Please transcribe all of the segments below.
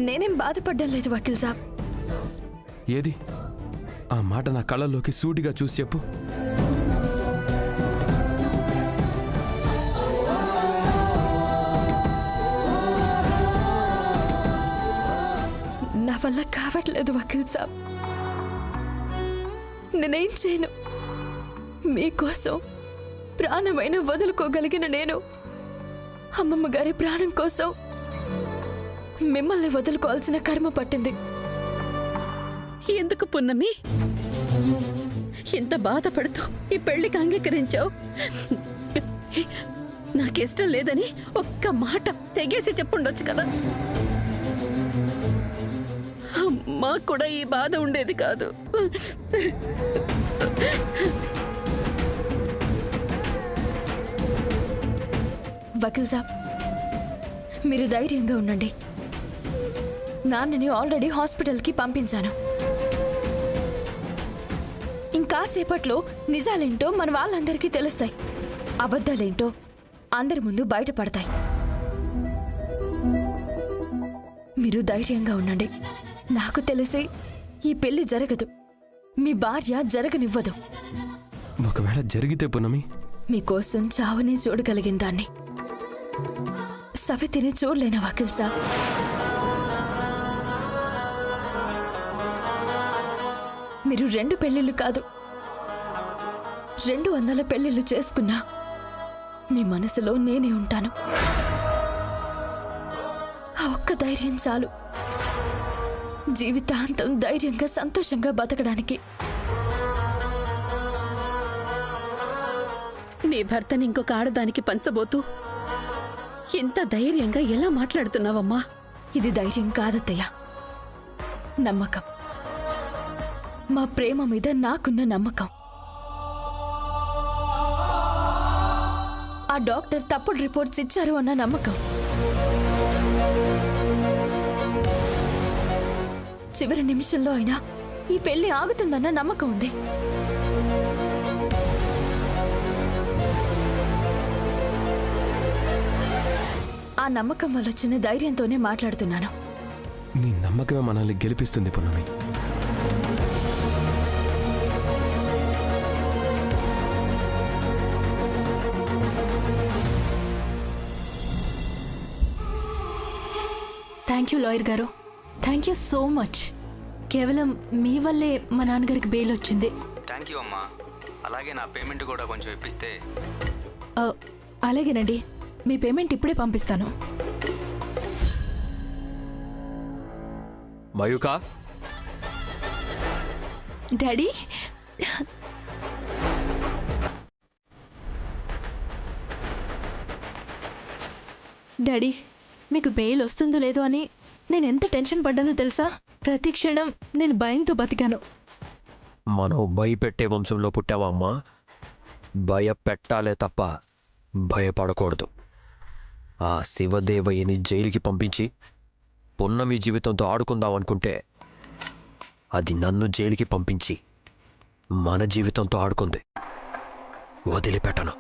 నేనేం బాధపడ్డం లేదు వకీల్ సాబ్. ఏది ఆ మాట నా కళ్ళల్లోకి సూటిగా చూసి చెప్పు. నా వల్ల కావట్లేదు వకీల్ సాబ్. నేనేం చేయను. మీకోసం ప్రాణమైన వదులుకోగలిగిన నేను అమ్మమ్మ గారి ప్రాణం కోసం మిమ్మల్ని వదులుకోవాల్సిన కర్మ పట్టింది. ఎందుకు పున్నమి ఇంత బాధపడుతూ ఈ పెళ్లికి అంగీకరించావు? నాకిష్టం లేదని ఒక్క మాట తెగేసి చెప్పుండొచ్చు కదా. మాకు కూడా ఈ బాధ ఉండేది కాదు. వకీల్ సాబ్, మీరు ధైర్యంగా ఉండండి. నాన్నని ఆల్రెడీ హాస్పిటల్కి పంపించాను. ఇంకాసేపట్లో నిజాలేంటో మన వాళ్ళందరికీ తెలుస్తాయి, అబద్ధాలేంటో అందరి ముందు బయటపడతాయి. మీరు ధైర్యంగా ఉండండి. నాకు తెలిసి ఈ పెళ్లి జరగదు. మీ భార్య జరగనివ్వదు. ఒకవేళ జరిగితే పున్నమి, మీకోసం చావుని చూడగలిగిన దాన్ని సవితిని చూడలేనా వకీల్ సాబ్? మీరు 2 పెళ్లిళ్ళు కాదు 200 పెళ్లిళ్ళు చేసుకున్నా మీ మనసులో నేనే ఉంటాను. ఆ ఒక్క ధైర్యం చాలు జీవితాంతం ధైర్యంగా సంతోషంగా బతకడానికి. నీ భర్తని ఇంకొక ఆడదానికి పంచబోతూ ఇంత ధైర్యంగా ఎలా మాట్లాడుతున్నావమ్మా? ఇది ధైర్యం కాదత్తయ్య, నమ్మకం. మా ప్రేమ మీద నాకున్న నమ్మకం. ఆ డాక్టర్ తప్పుడు రిపోర్ట్స్ ఇచ్చారు అన్న నమ్మకం. చివరి నిమిషంలో అయినా ఈ పెళ్లి ఆగుతుందన్న నమ్మకం ఉంది. ఆ నమ్మకం వల్ల వచ్చిన ధైర్యంతోనే మాట్లాడుతున్నాను. నీ నమ్మకమే మనల్ని గెలిపిస్తుంది పున్నమి. థ్యాంక్ యూ లాయర్ గారు, థ్యాంక్ యూ సో మచ్. కేవలం మీ వల్లే మా నాన్నగారికి బెయిల్ వచ్చింది. థ్యాంక్ యూ అమ్మా. అలాగే నా పేమెంట్ కూడా కొంచెం ఇప్పిస్తే. అలాగేనండి, మీ పేమెంట్ ఇప్పుడే పంపిస్తాను. మయూకా, డాడీ, డాడీ మీకు బెయిల్ వస్తుందో లేదో అని నేను ఎంత టెన్షన్ పడ్డానో తెలుసా? ప్రతి క్షణం నేను భయంతో బతికాను. మనం భయపెట్టే వంశంలో పుట్టావా అమ్మా? భయపెట్టాలే తప్ప భయపడకూడదు. ఆ శివదేవయ్యని జైలుకి పంపించి పున్నమి జీవితంతో ఆడుకుందాం అనుకుంటే అది నన్ను జైలుకి పంపించి మన జీవితంతో ఆడుకుంది. వదిలిపెట్టను.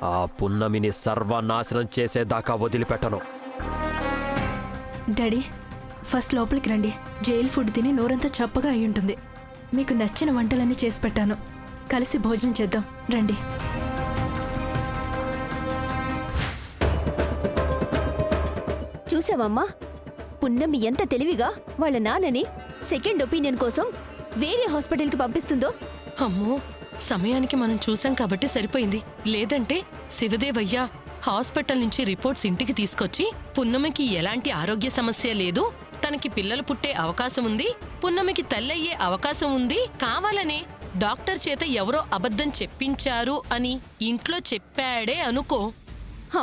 ఆ పున్నమిని సర్వనాశనం చేసేదాకా వదిలిపెట్టను. డాడీ, ఫస్ట్ లోపలికి రండి. జైలు ఫుడ్ తిని నోరంతా చప్పగా అయి ఉంటుంది. మీకు నచ్చిన వంటలన్నీ చేసి పెట్టాను. కలిసి భోజనం చేద్దాం రండి. చూసావమ్మా, పున్నమి ఎంత తెలివిగా వాళ్ళ నాన్నని సెకండ్ ఒపీనియన్ కోసం వేరే హాస్పిటల్కి పంపిస్తుందో. అమ్మో, సమయానికి మనం చూసాం కాబట్టి సరిపోయింది. లేదంటే శివదేవయ్య హాస్పిటల్ నుంచి రిపోర్ట్స్ ఇంటికి తీసుకొచ్చి పున్నమికి ఎలాంటి ఆరోగ్య సమస్య లేదు, తనకి పిల్లలు పుట్టే అవకాశం ఉంది, పున్నమికి తల్లయ్యే అవకాశం ఉంది, కావాలనే డాక్టర్ చేత ఎవరో అబద్ధం చెప్పించారు అని ఇంట్లో చెప్పాడే అనుకో.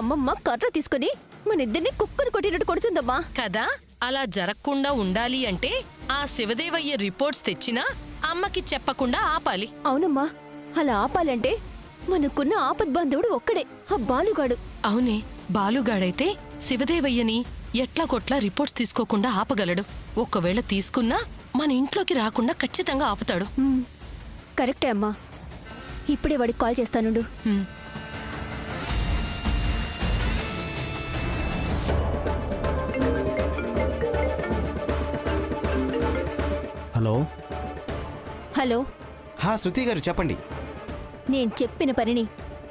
అమ్మమ్మ కర్ర తీసుకుని మనిద్దరిని కుక్కను కొట్టినట్టు కొడుతుందమ్మా కదా. అలా జరగకుండా ఉండాలి అంటే ఆ శివదేవయ్య రిపోర్ట్స్ తెచ్చినా అమ్మకి చెప్పకుండా ఆపాలి. అవునమ్మా, అలా ఆపాలంటే మనకున్న ఆపద్బాంధవుడు ఒక్కడే, ఆ బాలుగాడు. అవునే, బాలుగాడైతే శివదేవయ్యని ఎట్లా కొట్లా రిపోర్ట్స్ తీసుకోకుండా ఆపగలడు. ఒకవేళ తీసుకున్నా మన ఇంట్లోకి రాకుండా ఖచ్చితంగా ఆపుతాడు. కరెక్టే అమ్మా, ఇప్పుడే వాడికి కాల్ చేస్తానుండు. హలో, శృతి గారు చెప్పండి. నేను చెప్పిన పనిని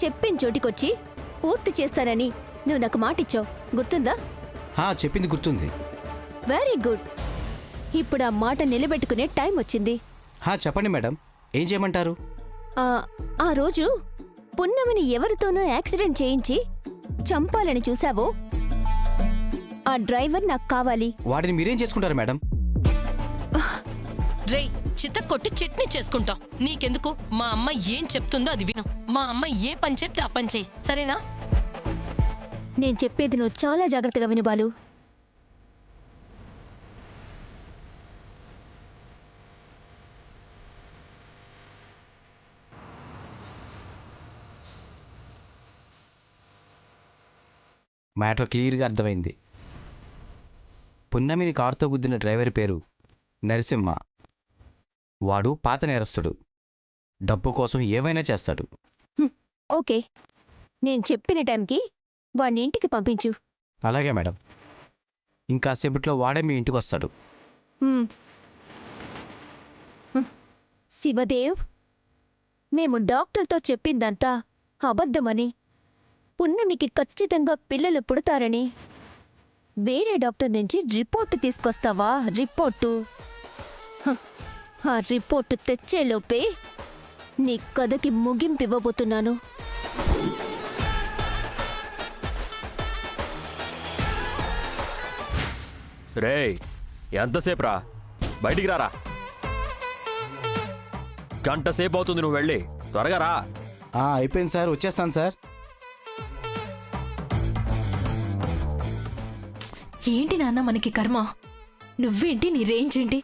చెప్పిన చోటికొచ్చి పూర్తి చేస్తానని నువ్వు నాకు మాటిచ్చావు, గుర్తుందా? చెప్పింది గుర్తుంది. Very good. ఇప్పుడు ఆ మాట నిలబెట్టుకునే టైం వచ్చింది. చెప్పండి మేడం, ఏం చేయమంటారు? ఆ రోజు పున్నమిని ఎవరితోనో యాక్సిడెంట్ చేయించి చంపాలని చూశావో ఆ డ్రైవర్ నాకు కావాలి. వాడిని మీరేం చేసుకుంటారు మేడం? రేయ్, చిత్త కొట్టి చట్నీ చేసుకుంటాం. నీకెందుకు? మా అమ్మ ఏం చెప్తుందో అది విను. మా అమ్మ ఏ పని చెప్తే ఆ పని చెయ్యి, సరేనా? నేను చెప్పేది నువ్వు చాలా జాగ్రత్తగా విను బాలు. మ్యాటర్ క్లియర్గా అర్థమైంది. పున్నమిని కారుతో గుద్దిన డ్రైవర్ పేరు నరసింహ. వాడు పాత నేరస్తుడు. డబ్బు కోసం ఏవైనా చేస్తాడు. ఓకే, నేను చెప్పిన టైంకి వాడిని ఇంటికి పంపించు. అలాగే మేడం. ఇంకాసేపట్లో వాడే మీ ఇంటికి వస్తాడు. శివదేవ్, మేము డాక్టర్తో చెప్పిందంతా అబద్ధమని, పున్నమికి ఖచ్చితంగా పిల్లలు పుడతారని వేరే డాక్టర్ నుంచి రిపోర్టు తీసుకొస్తావా? రిపోర్టు? ఆ రిపోర్టు తెచ్చేలోపే నీ కథకి ముగింపివ్వబోతున్నాను. రేయ్, ఎంతసేపు రా? బయటికి రారా. గంట సేపు అవుతుంది, నువ్వు వెళ్ళి త్వరగా రా. అయిపోయింది సార్, వచ్చేస్తాను సార్. ఏంటి నాన్న మనకి కర్మ? నువ్వేంటి, నీ రేంజ్ ఏంటి?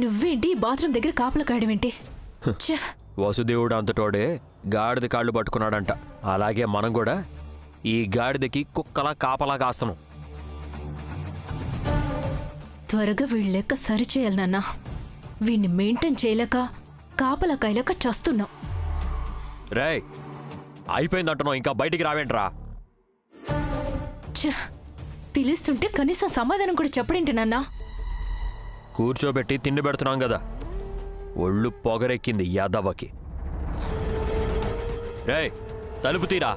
నువ్వేంటి బాత్రూమ్ దగ్గర కాపలా కాయడం ఏంటి? వసుదేవుడు అంతటోడే గాడిద కాళ్ళు పట్టుకున్నాడంట. అలాగే మనం కూడా ఈ గాడిదకి కుక్కలా కాపలా కాస్తాం. త్వరగా వీళ్ళ లెక్క సరిచేయాలి నాన్న. వీణ్ణి మెయింటైన్ చేయలేక కాపలా కాయలేక చస్తున్నాం. రేయ్, అయిపోయిందంటున్నావు, ఇంకా బయటికి రావేంట్రా? పిలుస్తుంటే కనీసం సమాధానం కూడా చెప్పడేంటి నాన్న? కూర్చోబెట్టి తిండి పెడుతున్నాం కదా, ఒళ్ళు పొగరెక్కింది యాదవ్వకి. రేయ్, తలుపు తీరా.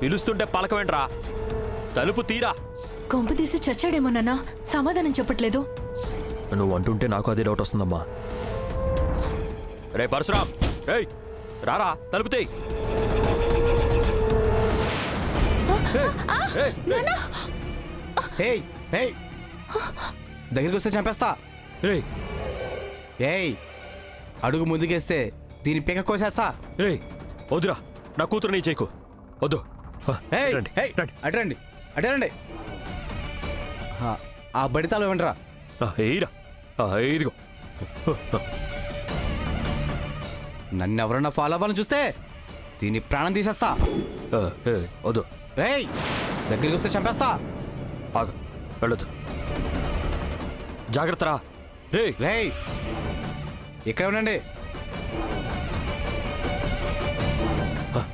పిలుస్తుంటే పలకవేంట్రా? తలుపు తీరా. కొంపు తీసి చచ్చాడేమో నాన్న, సమాధానం చెప్పట్లేదు. నువ్వు అంటుంటే నాకు అదే డౌట్ వస్తుందమ్మా. రే పరశురామ్, రేయ్ రారా, తలుపు తీ. దగ్గరికి వస్తే చంపేస్తా. రేయ్, ఏయ్, అడుగు ముందుకేస్తే దీని పీక కోసేస్తా. రేయ్ వద్దురా, నా కూతురు నీ చేయకు, వద్దు. ఏయ్, రండి, ఏయ్, రండి. అటరండి, అటరండి. ఆ బడితాలు ఇవ్వండిరా. ఏయిరా, ఇదిగో. నన్ను ఎవరన్నా ఫాలో అవ్వాలని చూస్తే దీని ప్రాణం తీసేస్తా. వద్దు. రేయ్, దగ్గరికి వస్తే చంపేస్తా. ఆగు, వెళ్ళొద్దు. జాగ్రత్త రా. రేయ్, రేయ్, ఇక్కడే ఉండండి.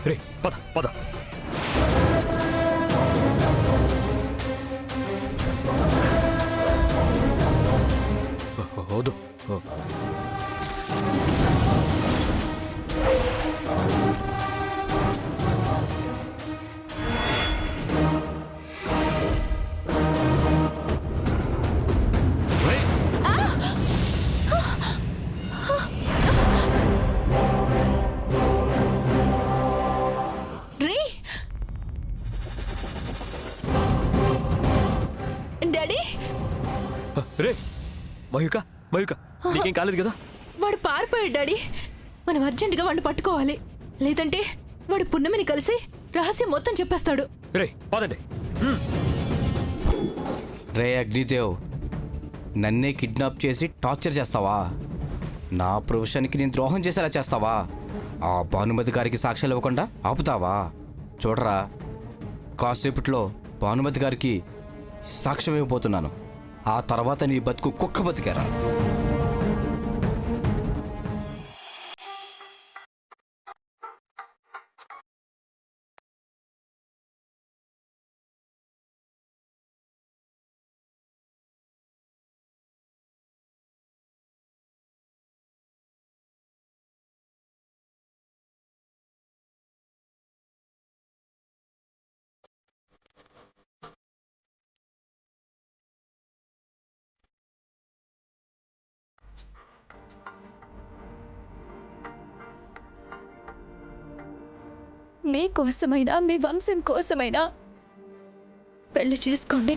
రే, పద పద. వద్దు. రే డాడీ, రే మయూక, మయూక, నీకేం కాలేదు కదా? వాడు పారిపోయాడు డాడీ. మనం అర్జెంటుగా వాడిని పట్టుకోవాలి, లేదంటే వాడు పున్నమిని కలిసి రహస్యం మొత్తం చెప్పేస్తాడు. రే పదండి. రే అగ్నిదేవ్, నన్నే కిడ్నాప్ చేసి టార్చర్ చేస్తావా? నా ప్రొఫెషన్కి నేను ద్రోహం చేసేలా చేస్తావా? ఆ భానుమతి గారికి సాక్ష్యాలు ఇవ్వకుండా ఆపుతావా? చూడరా, కాసేపట్లో భానుమతి గారికి సాక్ష్యం ఇవ్వబోతున్నాను. ఆ తర్వాత నీ బతుకు కుక్క బతికారా? మీకోసమైనా మీ వంశం కోసమైనా పెళ్లి చేసుకోండి.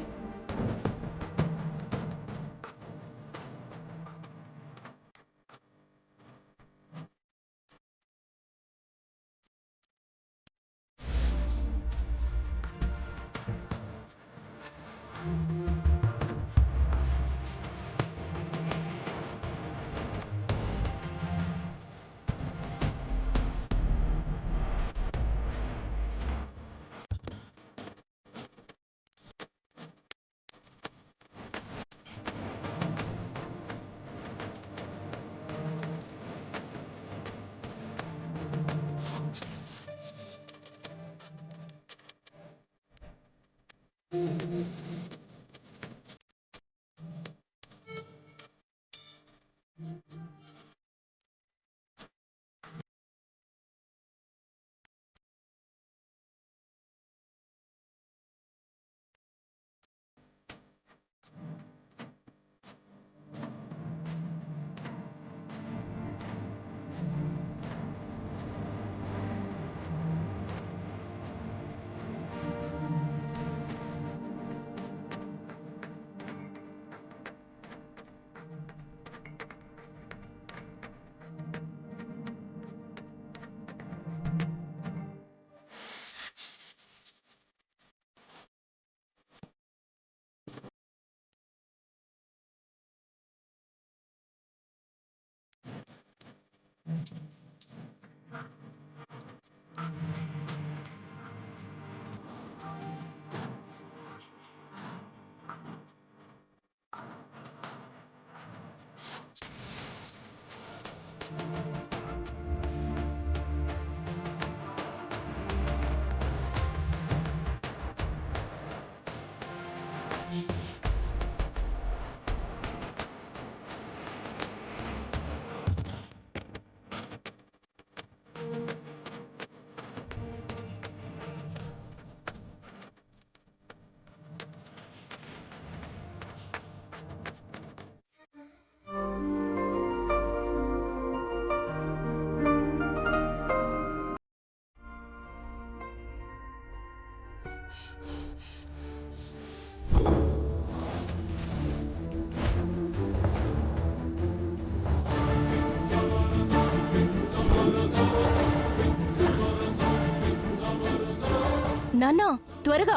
నాన్న త్వరగా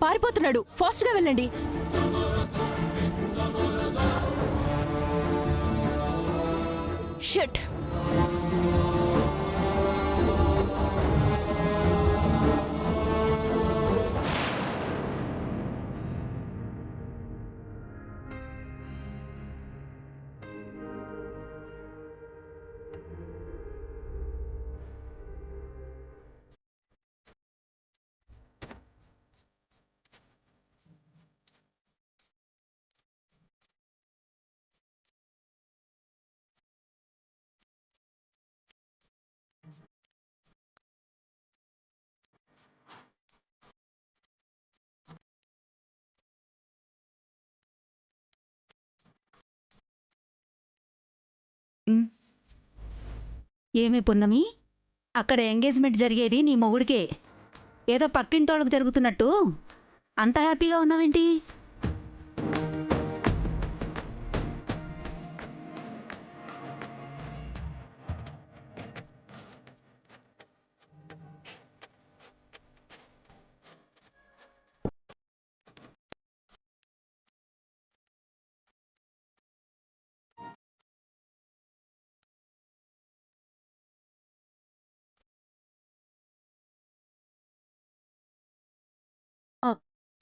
పారిపోతున్నాడు, ఫాస్ట్గా వెళ్ళండి. షట్. ఏమి పున్నమి, అక్కడ ఎంగేజ్మెంట్ జరిగేది నీ మొగుడికే, ఏదో పక్కింటోళ్ళకి జరుగుతున్నట్టు అంత హ్యాపీగా ఉన్నావేంటి?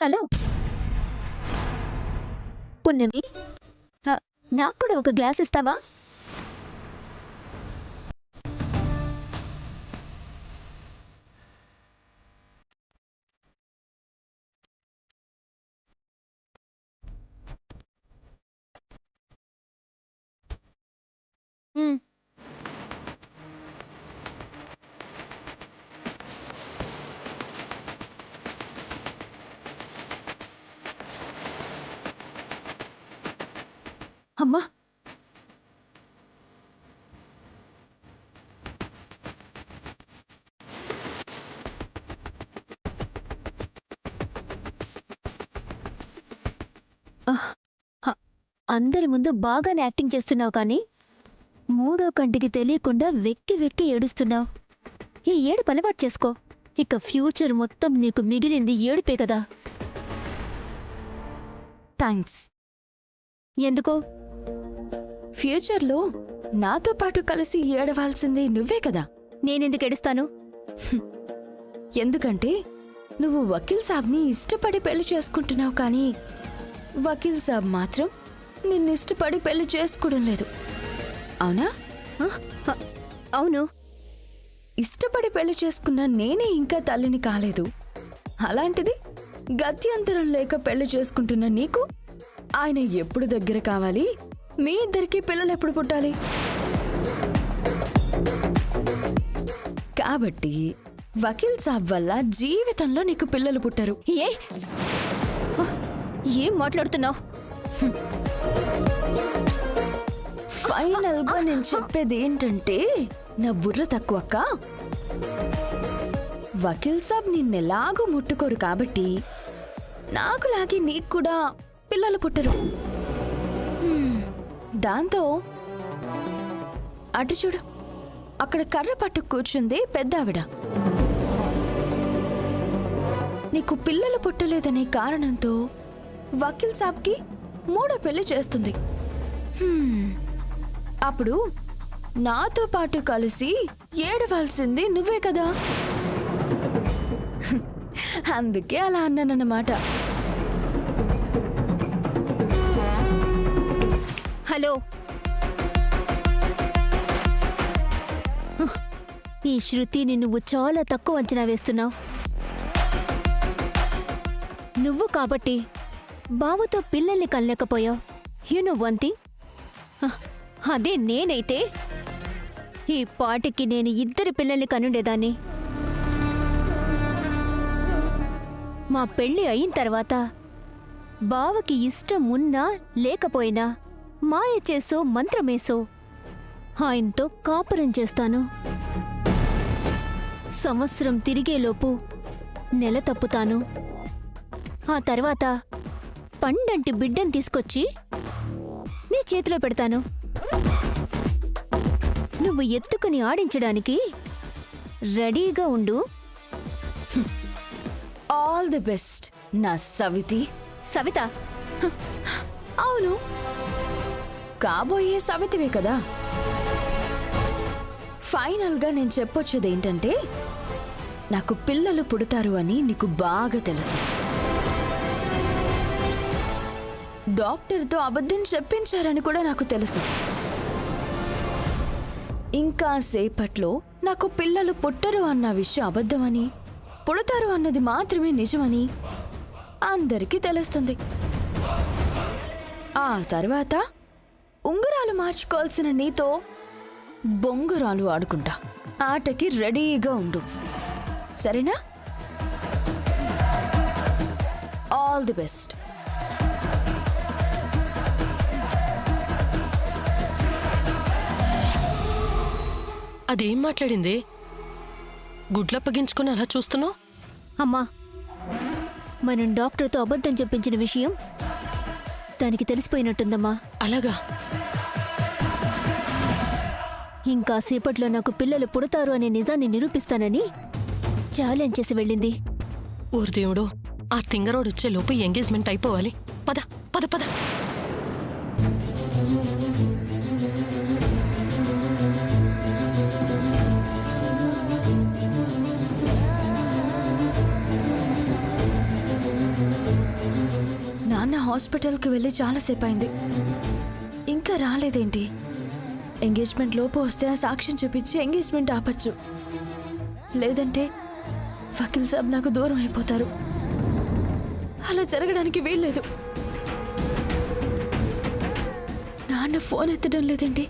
హలో పున్నమి, నాకు కూడా ఒక గ్లాస్ ఇస్తావా? అమ్మా, అందరి ముందు బాగానే యాక్టింగ్ చేస్తున్నావు కానీ మూడో కంటికి తెలియకుండా వెక్కి వెక్కి ఏడుస్తున్నావు. ఈ ఏడుపు అలవాటు చేసుకో. ఇక ఫ్యూచర్ మొత్తం నీకు మిగిలింది ఏడుపే కదా. థ్యాంక్స్. ఎందుకో? ఫ్యూచర్లో నాతో పాటు కలిసి ఏడవాల్సింది నువ్వే కదా. నేనెందుకు ఏడుస్తాను? ఎందుకంటే నువ్వు వకీల్ సాబ్ని ఇష్టపడి పెళ్లి చేసుకుంటున్నావు, కానీ వకీల్ సాబ్ మాత్రం నిన్నిష్టపడి పెళ్లి చేసుకోవడం లేదు. అవునా? అవును. ఇష్టపడి పెళ్లి చేసుకున్న నేనే ఇంకా తల్లిని కాలేదు. అలాంటిది గత్యంతరం లేక పెళ్లి చేసుకుంటున్న నీకు ఆయన ఎప్పుడు దగ్గర కావాలి? మీ ఇద్దరికి పిల్లలు ఎప్పుడు పుట్టాలి? కాబట్టి వకీల్ సాబ్ వల్ల జీవితంలో నీకు పిల్లలు పుట్టరు. ఏం మాట్లాడుతున్నావు? ఫైనల్ గా నేను చెప్పేది ఏంటంటే, నా బుర్ర తక్కువక్క. వకీల్ సాబ్ నిన్నెలాగూ ముట్టుకోరు కాబట్టి నాకులాగే నీకు కూడా పిల్లలు పుట్టరు. దాంతో అటు చూడు, అక్కడ కర్ర పట్టు కూర్చుంది పెద్దావిడ. నీకు పిల్లలు పుట్టలేదనే కారణంతో వకీల్ సాబ్కి మూడో పెళ్లి చేస్తుంది. అప్పుడు నాతో పాటు కలిసి ఏడవలసింది నువ్వే కదా. అందుకే అలా అన్నానన్నమాట. హలో, ఈ శృతిని నువ్వు చాలా తక్కువ అంచనా వేస్తున్నావు. నువ్వు కాబట్టి బావతో పిల్లల్ని కనలేకపోయావు. యు నో వన్ థింగ్, అదే నేనైతే ఈ పాటికి నేను 2 పిల్లల్ని కనుండేదాన్ని. మా పెళ్లి అయిన తర్వాత బావకి ఇష్టం ఉన్నా లేకపోయినా మాయ చేసో మంత్రమేసో ఆయనతో కాపురం చేస్తాను. సంవత్సరం తిరిగేలోపు నెల తప్పుతాను. ఆ తర్వాత పండంటి బిడ్డను తీసుకొచ్చి నీ చేతిలో పెడతాను. నువ్వు ఎత్తుకుని ఆడించడానికి రెడీగా ఉండు. ఆల్ ది బెస్ట్ నా సవితి. సవిత? అవును, కాబోయే సవితివే కదా. ఫైనల్గా నేను చెప్పొచ్చేది ఏంటంటే, నాకు పిల్లలు పుడతారు అని నీకు బాగా తెలుసు. డాక్టర్తో అబద్ధం చెప్పించారని కూడా నాకు తెలుసు. ఇంకా సేపట్లో నాకు పిల్లలు పుట్టరు అన్న విషయం అబద్ధమని, పుడతారు అన్నది మాత్రమే నిజమని అందరికీ తెలుస్తుంది. ఆ తర్వాత ఉంగరాలు మార్చుకోవాల్సిన నీతో బొంగురాలు ఆడుకుంటా. ఆటకి రెడీగా ఉండు, సరేనా? All the best. అదేం మాట్లాడింది? గుడ్లప్పగించుకుని అలా చూస్తున్నావు? అమ్మా, మనం డాక్టర్తో అబద్ధం చెప్పించిన విషయం దానికి తెలిసిపోయినట్టుందమ్మా. అలాగా? ఇంకా సేపట్లో నాకు పిల్లలు పుడతారు అనే నిజాన్ని నిరూపిస్తానని ఛాలెంజ్ చేసి వెళ్ళింది. ఓరి దేవుడు, ఆ తింగరోడు వచ్చే లోపు ఎంగేజ్మెంట్ అయిపోవాలి. పద పద పద. నాన్న హాస్పిటల్కి వెళ్ళి చాలాసేపు అయింది, ఇంకా రాలేదేంటి? ఎంగేజ్మెంట్ లోపు వస్తే ఆ సాక్ష్యం చూపించి ఎంగేజ్మెంట్ ఆపచ్చు, లేదంటే వకీల్ సాబ్ నాకు దూరం అయిపోతారు. అలా జరగడానికి వీల్లేదు. నాన్న ఫోన్ ఎత్తడం లేదేంటి?